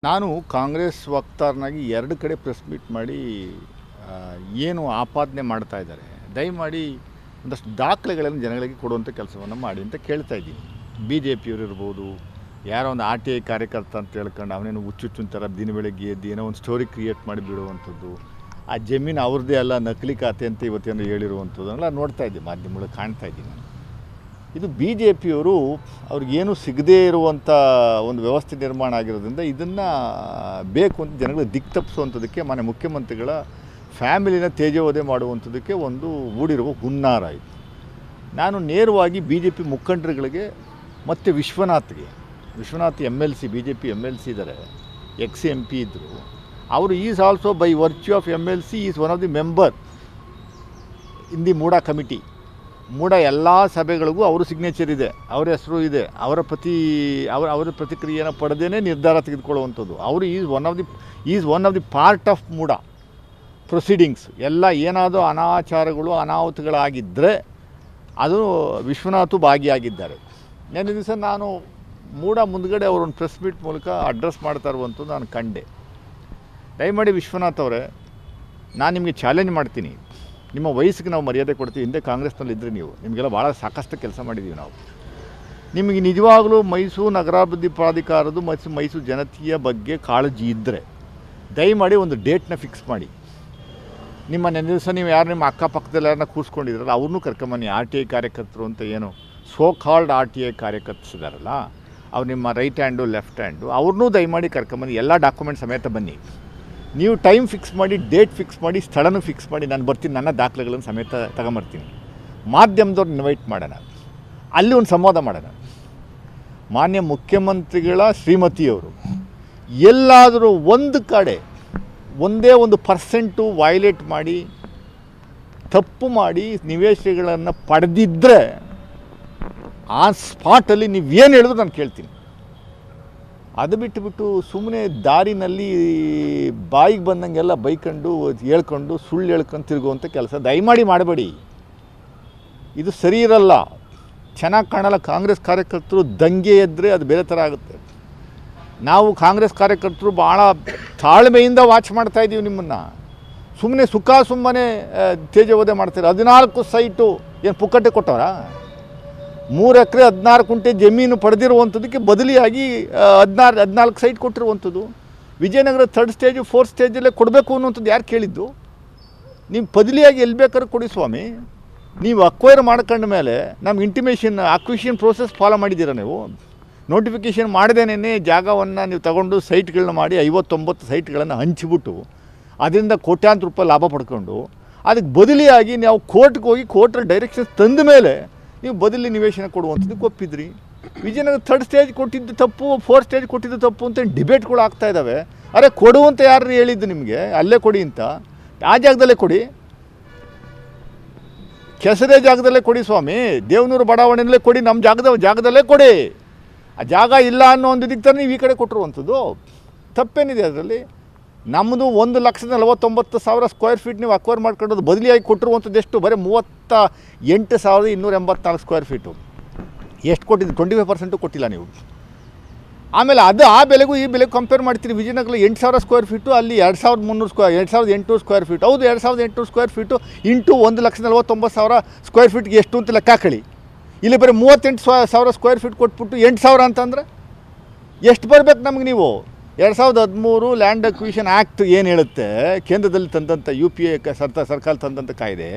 ನಾನು ಕಾಂಗ್ರೆಸ್ ವಕ್ತಾರನಾಗಿ ಎರಡು ಕಡೆ ಪ್ರೆಸ್ ಮೀಟ್ ಮಾಡಿ ಏನು ಆಪಾದನೆ ಮಾಡ್ತಾ ಇದ್ದಾರೆ, ದಯಮಾಡಿ ಒಂದಷ್ಟು ದಾಖಲೆಗಳನ್ನು ಜನಗಳಿಗೆ ಕೊಡುವಂಥ ಕೆಲಸವನ್ನು ಮಾಡಿ ಅಂತ ಕೇಳ್ತಾ ಇದ್ದೀನಿ. ಬಿ ಜೆ ಪಿಯವರು ಇರ್ಬೋದು, ಯಾರೋ ಒಂದು ಆರ್ ಟಿ ಐ ಕಾರ್ಯಕರ್ತ ಅಂತ ಹೇಳ್ಕೊಂಡು ಅವನೇನು ಹುಚ್ಚುಚ್ಚಿನ ಥರ ದಿನ ಬೆಳಗ್ಗೆ ಎದ್ದು ಏನೋ ಒಂದು ಸ್ಟೋರಿ ಕ್ರಿಯೇಟ್ ಮಾಡಿ ಬಿಡುವಂಥದ್ದು, ಆ ಜಮೀನು ಅವ್ರದ್ದೇ ಅಲ್ಲ ನಕಲಿ ಖಾತೆ ಅಂತ ಇವತ್ತೇನೋ ಹೇಳಿರುವಂಥದ್ದನ್ನೆಲ್ಲ ನೋಡ್ತಾ ಇದ್ದೀನಿ, ಮಾಧ್ಯಮಗಳಲ್ಲಿ ಕಾಣ್ತಾ ಇದ್ದೀನಿ. ಇದು ಬಿ ಜೆ ಪಿಯವರು ಅವ್ರಿಗೇನು ಸಿಗದೇ ಇರುವಂಥ ಒಂದು ವ್ಯವಸ್ಥೆ ನಿರ್ಮಾಣ ಆಗಿರೋದ್ರಿಂದ ಇದನ್ನು ಬೇಕು ಅಂತ ಜನಗಳಿಗೆ ದಿಕ್ಕು ತಪ್ಪಿಸುವಂಥದ್ದಕ್ಕೆ ಮಾನ್ಯ ಮುಖ್ಯಮಂತ್ರಿಗಳ ಫ್ಯಾಮಿಲಿನ ತೇಜೋವಧೆ ಮಾಡುವಂಥದ್ದಕ್ಕೆ ಒಂದು ಹೂಡಿರುವ ಹುನ್ನಾರ ಇದು. ನಾನು ನೇರವಾಗಿ ಬಿ ಜೆ ಪಿ ಮುಖಂಡರುಗಳಿಗೆ ಮತ್ತು Vishwanath M L C, B J P M L C ಇದ್ದಾರೆ, ಎಕ್ಸ್ ಎಮ್ ಪಿ ಇದ್ದರು, ಅವರು is also by virtue of M L C is one of the member in the MUDA committee. MUDA ಎಲ್ಲ ಸಭೆಗಳಿಗೂ ಅವರು signature ಇದೆ, ಅವರ ಹೆಸರು ಇದೆ, ಅವರ ಪ್ರತಿಕ್ರಿಯೆಯನ್ನು ಪಡೆದೇ ನಿರ್ಧಾರ ತೆಗೆದುಕೊಳ್ಳುವಂಥದ್ದು. ಅವರು is one of the part of MUDA proceedings. ಎಲ್ಲ ಏನಾದರೂ ಅನಾಚಾರಗಳು ಅನಾಹುತಗಳಾಗಿದ್ದರೆ ಅದು ವಿಶ್ವನಾಥು ಭಾಗಿಯಾಗಿದ್ದಾರೆ. ನೆನ್ನೆ ದಿವಸ ನಾನು ಮೂಡ ಮುಂದ್ಗಡೆ ಅವರೊಂದು ಪ್ರೆಸ್ ಮೀಟ್ ಮೂಲಕ ಅಡ್ರೆಸ್ ಮಾಡ್ತಾ ಇರುವಂಥದ್ದು ನಾನು ಕಂಡೆ. ದಯಮಾಡಿ ವಿಶ್ವನಾಥ್ ಅವರೇ, ನಾನು ನಿಮಗೆ ಚಾಲೆಂಜ್ ಮಾಡ್ತೀನಿ, ನಿಮ್ಮ ವಯಸ್ಸಿಗೆ ನಾವು ಮರ್ಯಾದೆ ಕೊಡ್ತೀವಿ. ಹಿಂದೆ ಕಾಂಗ್ರೆಸ್ನಲ್ಲಿ ಇದ್ದರೆ ನಿಮಗೆಲ್ಲ ಭಾಳ ಸಾಕಷ್ಟು ಕೆಲಸ ಮಾಡಿದ್ದೀವಿ ನಾವು. ನಿಮಗೆ ನಿಜವಾಗಲೂ ಮೈಸೂರು ನಗರಾಭಿವೃದ್ಧಿ ಪ್ರಾಧಿಕಾರದ ಮತ್ತು ಮೈಸೂರು ಜನತೆಯ ಬಗ್ಗೆ ಕಾಳಜಿ ಇದ್ದರೆ ದಯಮಾಡಿ ಒಂದು ಡೇಟ್ನ ಫಿಕ್ಸ್ ಮಾಡಿ. ನೆನ್ನೆ ದಿವಸ ನೀವು ನಿಮ್ಮ ಅಕ್ಕಪಕ್ಕದಲ್ಲಿ ಯಾರನ್ನ ಕೂರಿಸ್ಕೊಂಡಿದ್ರಲ್ಲ ಅವ್ರನ್ನೂ ಕರ್ಕೊಂಬನ್ನಿ. ಆರ್ ಟಿ ಐ ಕಾರ್ಯಕರ್ತರು ಅಂತ ಏನು so called R T I ಕಾರ್ಯಕರ್ತರಿದ್ದಾರಲ್ಲ, ಅವ್ರು ನಿಮ್ಮ ರೈಟ್ ಹ್ಯಾಂಡು ಲೆಫ್ಟ್ ಹ್ಯಾಂಡು, ಅವ್ರನ್ನೂ ದಯಮಾಡಿ ಕರ್ಕೊಂಬನ್ನಿ. ಎಲ್ಲ ಡಾಕ್ಯುಮೆಂಟ್ ಸಮೇತ ಬನ್ನಿ. ನೀವು ಟೈಮ್ ಫಿಕ್ಸ್ ಮಾಡಿ, ಡೇಟ್ ಫಿಕ್ಸ್ ಮಾಡಿ, ಸ್ಥಳನೂ ಫಿಕ್ಸ್ ಮಾಡಿ, ನಾನು ಬರ್ತೀನಿ, ನನ್ನ ದಾಖಲೆಗಳನ್ನು ಸಮೇತ ತಗೊಂಬರ್ತೀನಿ. ಮಾಧ್ಯಮದವ್ರು ಇನ್ವೈಟ್ ಮಾಡೋಣ, ಅಲ್ಲಿ ಒಂದು ಸಂವಾದ ಮಾಡೋಣ. ಮಾನ್ಯ ಮುಖ್ಯಮಂತ್ರಿಗಳ ಶ್ರೀಮತಿಯವರು ಎಲ್ಲಾದರೂ ಒಂದು ಕಡೆ ಒಂದೇ ಒಂದು ಪರ್ಸೆಂಟು ವೈಲೇಟ್ ಮಾಡಿ ತಪ್ಪು ಮಾಡಿ ನಿವೇಶನಗಳನ್ನು ಪಡೆದಿದ್ದರೆ ಆ ಸ್ಪಾಟಲ್ಲಿ ನೀವೇನು ಹೇಳಿದ್ರು ನಾನು ಕೇಳ್ತೀನಿ. ಅದು ಬಿಟ್ಟುಬಿಟ್ಟು ಸುಮ್ಮನೆ ದಾರಿನಲ್ಲಿ ಬಾಯಿಗೆ ಬಂದಂಗೆಲ್ಲ ಬೈಕೊಂಡು ಹೇಳ್ಕೊಂಡು ಸುಳ್ಳು ಹೇಳ್ಕೊಂಡು ತಿರುಗುವಂಥ ಕೆಲಸ ದಯಮಾಡಿ ಮಾಡಬೇಡಿ. ಇದು ಸರಿ ಇರಲ್ಲ, ಚೆನ್ನಾಗಿ ಕಾಣಲ್ಲ. ಕಾಂಗ್ರೆಸ್ ಕಾರ್ಯಕರ್ತರು ದಂಗೆ ಎದ್ದರೆ ಅದು ಬೇರೆ ಥರ ಆಗುತ್ತೆ. ನಾವು ಕಾಂಗ್ರೆಸ್ ಕಾರ್ಯಕರ್ತರು ಭಾಳ ತಾಳ್ಮೆಯಿಂದ ವಾಚ್ ಮಾಡ್ತಾಯಿದ್ದೀವಿ ನಿಮ್ಮನ್ನು. ಸುಮ್ಮನೆ ತೇಜೋವಧೆ ಮಾಡ್ತಾರೆ. 14 ಸೈಟು ಏನು ಪುಕ್ಕಟ್ಟೆ ಕೊಟ್ಟವರಾ? 3 ಎಕರೆ 16 ಕುಂಟೆ ಜಮೀನು ಪಡೆದಿರುವಂಥದ್ದಕ್ಕೆ ಬದಲಿಯಾಗಿ 14 ಸೈಟ್ ಕೊಟ್ಟಿರುವಂಥದ್ದು. ವಿಜಯನಗರ 3rd ಸ್ಟೇಜ್ 4th ಸ್ಟೇಜಲ್ಲೇ ಕೊಡಬೇಕು ಅನ್ನುವಂಥದ್ದು ಯಾರು ಕೇಳಿದ್ದು? ನೀವು ಬದಲಿಯಾಗಿ ಎಲ್ಲಿ ಬೇಕಾದ್ರೂ ಕೊಡಿ ಸ್ವಾಮಿ. ನೀವು ಅಕ್ವೈರ್ ಮಾಡ್ಕೊಂಡ ಮೇಲೆ ನಮ್ಮ ಅಕ್ವಿಷನ್ ಪ್ರೋಸೆಸ್ ಫಾಲೋ ಮಾಡಿದ್ದೀರಾ? ನೀವು ನೋಟಿಫಿಕೇಷನ್ ಮಾಡದೇನೆ ಜಾಗವನ್ನು ನೀವು ತಗೊಂಡು ಸೈಟ್ಗಳನ್ನ ಮಾಡಿ 59 ಸೈಟ್ಗಳನ್ನು ಹಂಚಿಬಿಟ್ಟು ಅದರಿಂದ ಕೋಟ್ಯಾಂತರ ರೂಪಾಯಿ ಲಾಭ ಪಡ್ಕೊಂಡು ಅದಕ್ಕೆ ಬದಲಿಯಾಗಿ ನಾವು ಕೋರ್ಟ್ಗೆ ಹೋಗಿ ಕೋರ್ಟ್ರ ಡೈರೆಕ್ಷನ್ಸ್ ತಂದ ಮೇಲೆ ನೀವು ಬದಲಿ ನಿವೇಶನ ಕೊಡುವಂಥದ್ದಕ್ಕೆ ಒಪ್ಪಿದ್ರಿ. ವಿಜಯನಗರ 3rd ಸ್ಟೇಜ್ ಕೊಟ್ಟಿದ್ದು ತಪ್ಪು, 4th ಸ್ಟೇಜ್ ಕೊಟ್ಟಿದ್ದು ತಪ್ಪು ಅಂತ ಡಿಬೇಟ್ಗಳು ಆಗ್ತಾ ಇದ್ದಾವೆ. ಅರೆ ಕೊಡುವಂತ ಯಾರು ಹೇಳಿದ್ದು ನಿಮಗೆ? ಅಲ್ಲೇ ಕೊಡಿ ಅಂತ. ಆ ಜಾಗದಲ್ಲೇ ಕೊಡಿ, ಕೆಸರೆ ಜಾಗದಲ್ಲೇ ಕೊಡಿ ಸ್ವಾಮಿ. ದೇವನೂರು ಬಡಾವಣೆಯಲ್ಲೇ ಕೊಡಿ, ನಮ್ಮ ಜಾಗದಲ್ಲೇ ಕೊಡಿ. ಆ ಜಾಗ ಇಲ್ಲ ಅನ್ನೋ ಒಂದು ಇದಕ್ಕೆ ತರ ನೀವು ಈ ಕಡೆ ಕೊಟ್ಟಿರುವಂಥದ್ದು ತಪ್ಪೇನಿದೆ ಅದರಲ್ಲಿ? ನಮ್ಮದು 1,49,000 ಸ್ಕ್ವೇರ್ ಫೀಟ್ ನೀವು ಅಕ್ವೈರ್ ಮಾಡ್ಕೊಳ್ಳೋದು ಬದಲಿಯಾಗಿ ಕೊಟ್ಟಿರುವಂಥದ್ದು ಎಷ್ಟು? ಬರೀ 38,284 ಸ್ಕ್ವೇರ್ ಫೀಟು. ಎಷ್ಟು ಕೊಟ್ಟಿದ್ದು? 25% ಕೊಟ್ಟಿಲ್ಲ ನೀವು. ಆಮೇಲೆ ಆ ಬೆಲೆಗೂ ಈ ಬೆಲೆಗೂ ಕಂಪೇರ್ ಮಾಡ್ತೀರಿ. ವಿಜಯನಗರ 8,000 ಸ್ಕ್ವೇರ್ ಫೀಟು, ಅಲ್ಲಿ 2,800 ಸ್ಕ್ವೇರ್ ಫೀಟ್. ಹೌದು, 2,800 ಸ್ಕ್ವೇರ್ ಫೀಟು ಇಂಟು 1,49,000 ಸ್ಕ್ವೇರ್ ಫೀಟ್ಗೆ ಎಷ್ಟು ಅಂತ ಲೆಕ್ಕ ಹಾಕಿ. ಇಲ್ಲಿ ಬರೀ 38,000 ಸ್ಕ್ವೇರ್ ಫೀಟ್ ಕೊಟ್ಬಿಟ್ಟು 8,000 ಅಂತಂದರೆ ಎಷ್ಟು ಬರಬೇಕು ನಮಗೆ? ನೀವು 2013 ಲ್ಯಾಂಡ್ ಅಕ್ವಿಷನ್ ಆ್ಯಕ್ಟ್ ಏನು ಹೇಳುತ್ತೆ, ಕೇಂದ್ರದಲ್ಲಿ ತಂದಂಥ UPA ಸರ್ಕಾರ ತಂದಂಥ ಕಾಯ್ದೆ,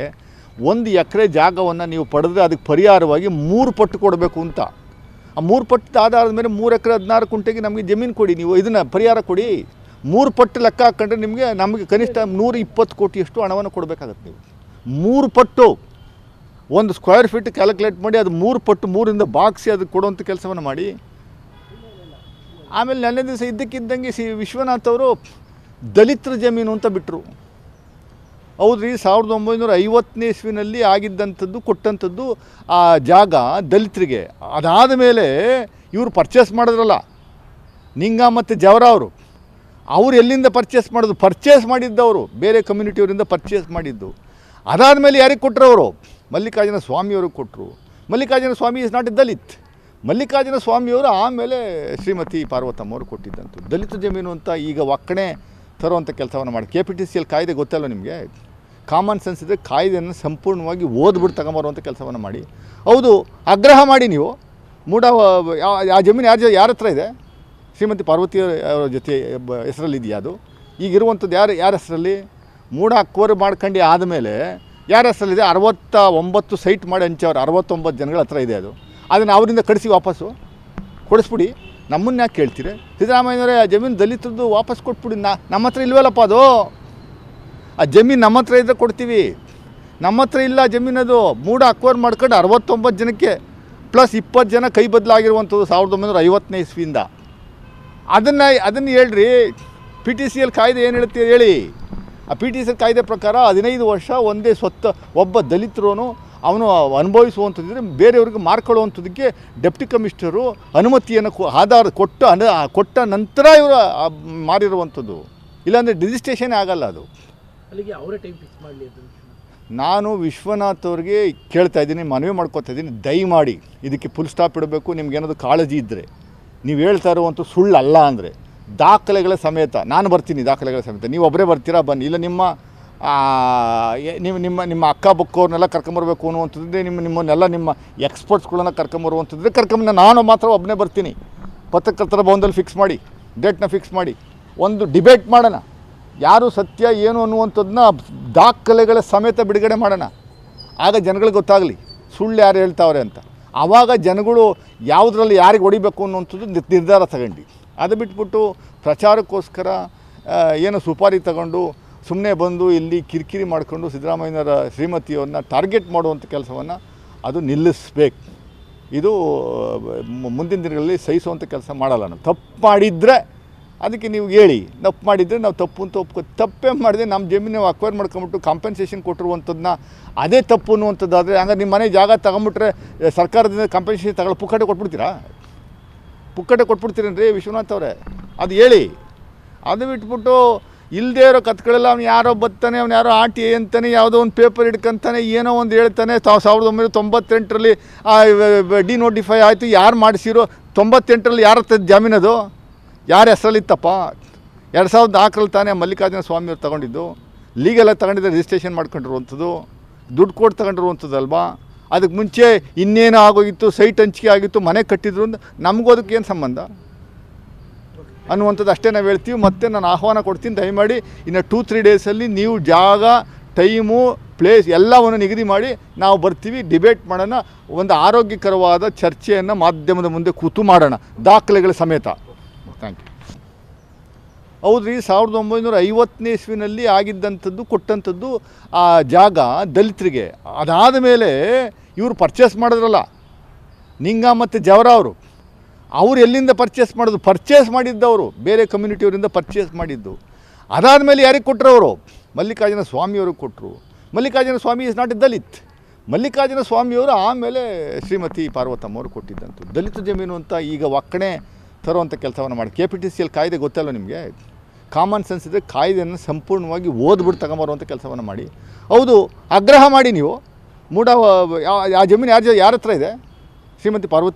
1 ಎಕರೆ ಜಾಗವನ್ನು ನೀವು ಪಡೆದ್ರೆ ಅದಕ್ಕೆ ಪರಿಹಾರವಾಗಿ 3 ಪಟ್ಟು ಕೊಡಬೇಕು ಅಂತ. ಆ 3 ಪಟ್ಟು ಆಧಾರದ ಮೇಲೆ 3 ಎಕರೆ 16 ಕುಂಟೆಗೆ ನಮಗೆ ಜಮೀನು ಕೊಡಿ, ನೀವು ಇದನ್ನು ಪರಿಹಾರ ಕೊಡಿ. 3 ಪಟ್ಟು ಲೆಕ್ಕ ಹಾಕ್ಕೊಂಡ್ರೆ ನಮಗೆ ಕನಿಷ್ಠ 120 ಕೋಟಿಯಷ್ಟು ಹಣವನ್ನು ಕೊಡಬೇಕಾಗತ್ತೆ. ನೀವು 3 ಪಟ್ಟು ಒಂದು ಸ್ಕ್ವೇರ್ ಫೀಟ್ ಕ್ಯಾಲ್ಕುಲೇಟ್ ಮಾಡಿ ಅದು 3 ಪಟ್ಟು 3ರಿಂದ ಬಾಗಿಸಿ ಅದಕ್ಕೆ ಕೊಡುವಂಥ ಕೆಲಸವನ್ನು ಮಾಡಿ. ಆಮೇಲೆ ನೆನ್ನೆ ದಿವಸ ಇದ್ದಕ್ಕಿದ್ದಂಗೆ ವಿಶ್ವನಾಥ್ ಅವರು ದಲಿತರ ಜಮೀನು ಅಂತ ಬಿಟ್ಟರು. ಹೌದ್ರಿ, 1950ನೇ ಇಸ್ವಿನಲ್ಲಿ ಆಗಿದ್ದಂಥದ್ದು ಕೊಟ್ಟಂಥದ್ದು ಆ ಜಾಗ ದಲಿತರಿಗೆ. ಅದಾದ ಮೇಲೆ ಇವರು ಪರ್ಚೇಸ್ ಮಾಡಿದ್ರಲ್ಲ, ನಿಂಗ ಮತ್ತು ಜವರ ಅವರು ಎಲ್ಲಿಂದ ಪರ್ಚೇಸ್ ಮಾಡೋದು? ಪರ್ಚೇಸ್ ಮಾಡಿದ್ದವರು ಬೇರೆ ಕಮ್ಯುನಿಟಿಯವರಿಂದ ಪರ್ಚೇಸ್ ಮಾಡಿದ್ದು. ಅದಾದ ಮೇಲೆ ಯಾರಿಗೆ ಕೊಟ್ಟರು? ಅವರು ಮಲ್ಲಿಕಾರ್ಜುನ ಸ್ವಾಮಿಯವ್ರಿಗೆ ಕೊಟ್ಟರು. Mallikarjuna Swamy is not a Dalit. Mallikarjuna ಸ್ವಾಮಿಯವರು ಆಮೇಲೆ ಶ್ರೀಮತಿ ಪಾರ್ವತಮ್ಮವರು ಕೊಟ್ಟಿದ್ದಂತು. ದಲಿತ ಜಮೀನು ಅಂತ ಈಗ ಒಕ್ಕಣೆ ತರುವಂಥ ಕೆಲಸವನ್ನು ಮಾಡಿ KPTCL ಕಾಯ್ದೆ ಗೊತ್ತಲ್ಲ ನಿಮಗೆ. ಕಾಮನ್ ಸೆನ್ಸ್ ಇದ್ದರೆ ಕಾಯ್ದೆಯನ್ನು ಸಂಪೂರ್ಣವಾಗಿ ಓದ್ಬಿಟ್ಟು ತಗೊಂಬರುವಂಥ ಕೆಲಸವನ್ನು ಮಾಡಿ. ಹೌದು, ಆಗ್ರಹ ಮಾಡಿ ನೀವು ಆ ಜಮೀನು ಯಾರ ಹತ್ರ ಇದೆ? ಶ್ರೀಮತಿ ಪಾರ್ವತಿ ಅವರ ಜೊತೆ ಹೆಸರಲ್ಲಿ ಇದೆಯಾ? ಅದು ಈಗಿರುವಂಥದ್ದು ಯಾರ ಹೆಸರಲ್ಲಿ? ಮೂಡ ಅಕ್ವರ್ ಮಾಡ್ಕೊಂಡು ಆದಮೇಲೆ ಯಾರ ಹೆಸರಲ್ಲಿದೆ? 69 ಸೈಟ್ ಮಾಡಿ ಹಂಚವ್ರು. 69 ಜನಗಳ ಹತ್ರ ಇದೆ ಅದು. ಅದನ್ನು ಅವರಿಂದ ಕಳಿಸಿ ವಾಪಸ್ಸು ಕೊಡಿಸ್ಬಿಡಿ. ನಮ್ಮನ್ನು ಯಾಕೆ ಕೇಳ್ತೀರಿ? ಸಿದ್ದರಾಮಯ್ಯನವರೇ ಆ ಜಮೀನು ದಲಿತರದ್ದು ವಾಪಸ್ ಕೊಟ್ಬಿಡಿ. ನಮ್ಮ ಹತ್ರ ಇಲ್ವಲ್ಲಪ್ಪ ಅದು. ಆ ಜಮೀನು ನಮ್ಮ ಹತ್ರ ಇದ್ದರೆ ಕೊಡ್ತೀವಿ. ನಮ್ಮ ಹತ್ರ ಇಲ್ಲ ಜಮೀನದು. ಮೂಡ ಅಕ್ವರ್ ಮಾಡ್ಕೊಂಡು 69 ಜನಕ್ಕೆ ಪ್ಲಸ್ 20 ಜನ ಕೈ ಬದಲಾಗಿರುವಂಥದ್ದು 1950ನೇ ಇಸ್ವಿಯಿಂದ. ಅದನ್ನು ಹೇಳ್ರಿ. PTCL ಕಾಯ್ದೆ ಏನು ಹೇಳುತ್ತೆ ಹೇಳಿ. ಆ PTCL ಕಾಯ್ದೆ ಪ್ರಕಾರ 15 ವರ್ಷ ಒಂದೇ ಸ್ವತ್ತು ಒಬ್ಬ ದಲಿತರು ಅವನು ಅನುಭವಿಸುವಂಥದ್ದಿದ್ರೆ ಬೇರೆಯವ್ರಿಗೆ ಮಾರ್ಕೊಳ್ಳುವಂಥದ್ದಕ್ಕೆ ಡೆಪ್ಟಿ ಕಮಿಷನರು ಅನುಮತಿಯನ್ನು ಆಧಾರ ಕೊಟ್ಟ ನಂತರ ಇವರು ಮಾರಿರುವಂಥದ್ದು. ಇಲ್ಲಾಂದರೆ ರಿಜಿಸ್ಟ್ರೇಷನ್ ಆಗಲ್ಲ ಅದು. ಅಲ್ಲಿಗೆ ಅವರೇ ಟೈಮ್ ಫಿಕ್ಸ್ ಮಾಡಲಿ ಅಂತ ನಾನು ವಿಶ್ವನಾಥ್ ಅವ್ರಿಗೆ ಕೇಳ್ತಾ ಇದ್ದೀನಿ, ಮನವಿ ಮಾಡ್ಕೊತಾ ಇದ್ದೀನಿ, ದಯಮಾಡಿ ಇದಕ್ಕೆ ಫುಲ್ ಸ್ಟಾಪ್ ಇಡಬೇಕು. ನಿಮ್ಗೇನಾದ್ರು ಕಾಳಜಿ ಇದ್ದರೆ, ನೀವು ಹೇಳ್ತಾ ಇರುವಂಥ ಸುಳ್ಳು ಅಲ್ಲ ಅಂದರೆ ದಾಖಲೆಗಳ ಸಮೇತ ನಾನು ಬರ್ತೀನಿ. ದಾಖಲೆಗಳ ಸಮೇತ ನೀವು ಒಬ್ಬರೇ ಬರ್ತೀರಾ ಬನ್ನಿ. ಇಲ್ಲ ನಿಮ್ಮ ಅಕ್ಕ ಬುಕ್ಕವ್ರನ್ನೆಲ್ಲ ಕರ್ಕೊಂಬರ್ಬೇಕು ಅನ್ನುವಂಥದ್ದೇ ನಿಮ್ಮ ಎಕ್ಸ್ಪರ್ಟ್ಸ್ಗಳನ್ನ ಕರ್ಕೊಂಬರುವಂಥದ್ದೇ ನಾನು ಮಾತ್ರ ಒಬ್ಬನೇ ಬರ್ತೀನಿ. ಪತ್ರಕರ್ತರ ಭವನದಲ್ಲಿ ಫಿಕ್ಸ್ ಮಾಡಿ, ಡೇಟ್ನ ಫಿಕ್ಸ್ ಮಾಡಿ, ಒಂದು ಡಿಬೇಟ್ ಮಾಡೋಣ. ಯಾರು ಸತ್ಯ ಏನು ಅನ್ನುವಂಥದ್ದನ್ನ ದಾಖಲೆಗಳ ಸಮೇತ ಬಿಡುಗಡೆ ಮಾಡೋಣ. ಆಗ ಜನಗಳಿಗೆ ಗೊತ್ತಾಗಲಿ ಸುಳ್ಳು ಯಾರು ಹೇಳ್ತಾವ್ರೆ ಅಂತ. ಆವಾಗ ಜನಗಳು ಯಾವುದರಲ್ಲಿ ಯಾರಿಗೆ ಹೊಡಿಬೇಕು ಅನ್ನುವಂಥದ್ದು ನಿರ್ಧಾರ ತಗೊಂಡು, ಅದು ಬಿಟ್ಬಿಟ್ಟು ಪ್ರಚಾರಕ್ಕೋಸ್ಕರ ಏನೋ ಸುಪಾರಿ ತಗೊಂಡು ಸುಮ್ಮನೆ ಬಂದು ಇಲ್ಲಿ ಕಿರಿಕಿರಿ ಮಾಡಿಕೊಂಡು ಸಿದ್ದರಾಮಯ್ಯನವರ ಶ್ರೀಮತಿಯವ್ರನ್ನ ಟಾರ್ಗೆಟ್ ಮಾಡುವಂಥ ಕೆಲಸವನ್ನು ಅದು ನಿಲ್ಲಿಸ್ಬೇಕು. ಇದು ಮುಂದಿನ ದಿನಗಳಲ್ಲಿ ಸಹಿಸುವಂಥ ಕೆಲಸ ಮಾಡಲ್ಲ. ನಾವು ತಪ್ಪು ಮಾಡಿದರೆ ಅದಕ್ಕೆ ನೀವು ಹೇಳಿ, ತಪ್ಪು ಮಾಡಿದರೆ ನಾವು ತಪ್ಪು ಅಂತ ತಪ್ಪೇ ಮಾಡಿದೆ ನಮ್ಮ ಜಮೀನು ಅಕ್ವೈರ್ ಮಾಡ್ಕೊಂಬಿಟ್ಟು ಕಾಂಪೆನ್ಸೇಷನ್ ಕೊಟ್ಟಿರುವಂಥದ್ದನ್ನ ಅದೇ ತಪ್ಪು ಅನ್ನುವಂಥದ್ದಾದರೆ ಹಂಗಾರೆ ನಿಮ್ಮ ಮನೆ ಜಾಗ ತಗೊಂಬಿಟ್ರೆ ಸರ್ಕಾರದಿಂದ ಕಾಂಪೆನ್ಸೇಷನ್ ತಗೊಳ್ಳಿ ಪುಕ್ಕಟೆ ಕೊಟ್ಬಿಡ್ತೀರಾ? ಪುಕ್ಕಟೆ ಕೊಟ್ಬಿಡ್ತೀರೇನ್ರಿ ವಿಶ್ವನಾಥ್ ಅವರೇ? ಅದು ಹೇಳಿ. ಅದು ಬಿಟ್ಬಿಟ್ಟು ಇಲ್ಲದೇ ಇರೋ ಕತ್ಗಳೆಲ್ಲ ಅವ್ನು ಯಾರೋ ಬರ್ತಾನೆ, ಅವ್ನು ಯಾರೋ ಆಟಿ ಅಂತಾನೆ, ಯಾವುದೋ ಒಂದು ಪೇಪರ್ ಹಿಡ್ಕೊಂತಾನೆ, ಏನೋ ಒಂದು ಹೇಳ್ತಾನೆ. 1998ರಲ್ಲಿ ಡಿನೋಟಿಫೈ ಆಯಿತು. ಯಾರು ಮಾಡಿಸಿರೋ 98ರಲ್ಲಿ ಯಾರ ಹತ್ರ ಜಾಮೀನದು? ಯಾರ ಹೆಸರಲ್ಲಿತ್ತಪ್ಪ? 2004ರಲ್ಲಿ ತಾನೇ ಮಲ್ಲಿಕಾರ್ಜುನ ಸ್ವಾಮಿಯವ್ರು ತೊಗೊಂಡಿದ್ದು. ಲೀಗಲಾಗಿ ತಗೊಂಡಿದ್ದೆ, ರಿಜಿಸ್ಟ್ರೇಷನ್ ಮಾಡ್ಕೊಂಡಿರುವಂಥದ್ದು, ದುಡ್ಡು ಕೊಟ್ಟು ತಗೊಂಡಿರುವಂಥದ್ದು ಅಲ್ವಾ? ಅದಕ್ಕೆ ಮುಂಚೆ ಇನ್ನೇನು ಆಗೋಗಿತ್ತು, ಸೈಟ್ ಹಂಚಿಕೆ ಆಗಿತ್ತು, ಮನೆ ಕಟ್ಟಿದ್ರು ಅಂತ ನಮಗೂ ಅದಕ್ಕೇನು ಸಂಬಂಧ ಅನ್ನುವಂಥದ್ದು ಅಷ್ಟೇ ನಾವು ಹೇಳ್ತೀವಿ. ಮತ್ತು ನಾನು ಆಹ್ವಾನ ಕೊಡ್ತೀನಿ, ದಯಮಾಡಿ ಇನ್ನು 2-3 ಡೇಸಲ್ಲಿ ನೀವು ಜಾಗ, ಟೈಮು, ಪ್ಲೇಸ್ ಎಲ್ಲವನ್ನು ನಿಗದಿ ಮಾಡಿ ನಾವು ಬರ್ತೀವಿ, ಡಿಬೇಟ್ ಮಾಡೋಣ. ಒಂದು ಆರೋಗ್ಯಕರವಾದ ಚರ್ಚೆಯನ್ನು ಮಾಧ್ಯಮದ ಮುಂದೆ ಕೂತು ಮಾಡೋಣ, ದಾಖಲೆಗಳ ಸಮೇತ. Thank you. ಹೌದು ರೀ, 1950ನೇ ಇಸ್ವಿನಲ್ಲಿ ಆಗಿದ್ದಂಥದ್ದು, ಕೊಟ್ಟಂಥದ್ದು ಆ ಜಾಗ ದಲಿತರಿಗೆ. ಅದಾದ ಮೇಲೆ ಇವರು ಪರ್ಚೇಸ್ ಮಾಡಿದ್ರಲ್ಲ, ನಿಂಗ ಮತ್ತು ಜವರ ಅವರು ಎಲ್ಲಿಂದ ಪರ್ಚೇಸ್ ಮಾಡಿದ್ದವರು ಬೇರೆ ಕಮ್ಯುನಿಟಿಯವರಿಂದ ಪರ್ಚೇಸ್ ಮಾಡಿದ್ದು. ಅದಾದಮೇಲೆ ಯಾರಿಗೆ ಕೊಟ್ಟರು? ಅವರು ಮಲ್ಲಿಕಾರ್ಜುನ ಸ್ವಾಮಿಯವ್ರಿಗೆ ಕೊಟ್ಟರು. Mallikarjuna Swamy is not a Dalit. Mallikarjuna ಸ್ವಾಮಿಯವರು ಆಮೇಲೆ ಶ್ರೀಮತಿ ಪಾರ್ವತಮ್ಮವರು ಕೊಟ್ಟಿದ್ದಂತು. ದಲಿತ ಜಮೀನು ಅಂತ ಈಗ ಒಕ್ಕಣೆ ತರುವಂಥ ಕೆಲಸವನ್ನು ಮಾಡಿ. KPTCL ಕಾಯ್ದೆ ಗೊತ್ತಲ್ಲ ನಿಮಗೆ. ಕಾಮನ್ ಸೆನ್ಸ್ ಇದ್ದರೆ ಕಾಯ್ದೆಯನ್ನು ಸಂಪೂರ್ಣವಾಗಿ ಓದ್ಬಿಟ್ಟು ತಗೊಂಬರುವಂಥ ಕೆಲಸವನ್ನು ಮಾಡಿ. ಹೌದು, ಆಗ್ರಹ ಮಾಡಿ ನೀವು. ಆ ಜಮೀನು ಯಾರ ಹತ್ರ ಇದೆ? ಶ್ರೀಮತಿ ಪಾರ್ವತಿ